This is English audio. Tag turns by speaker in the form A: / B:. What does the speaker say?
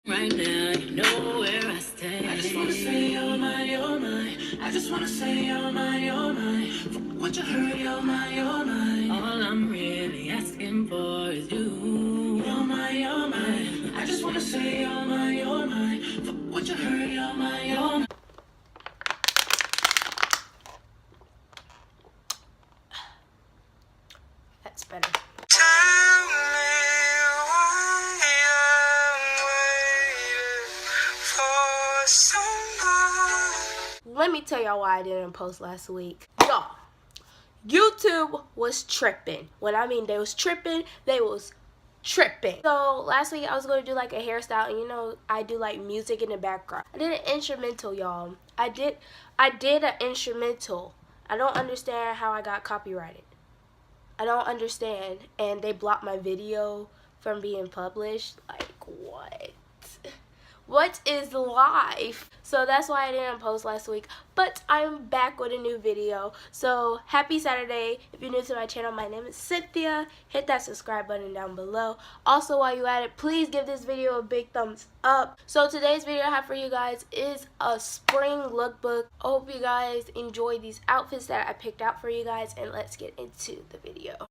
A: Right now, you know where I stand. I just wanna say you're mine, you're mine. I just wanna say you're mine, you're mine. For what you heard, you're mine, you're mine. All I'm really asking for is you. You're mine, you're mine. I just wanna say you're mine, you're mine. For what you heard, you're mine, you're mine.
B: That's better. Let me tell y'all why I didn't post last week. Y'all, YouTube was tripping. When I mean they was tripping, they was tripping. So last week I was going to do like a hairstyle, and you know I do like music in the background. I did an instrumental, y'all. I did an instrumental. I don't understand how I got copyrighted. I don't understand, and they blocked my video from being published. Like, what? What is life? So that's why I didn't post last week, but I'm back with a new video. So happy Saturday. If you're new to my channel, my name is Cynthia. Hit that subscribe button down below. Also, while you're at it, please give this video a big thumbs up. So today's video I have for you guys is a spring lookbook. I hope you guys enjoy these outfits that I picked out for you guys, and let's get into the video.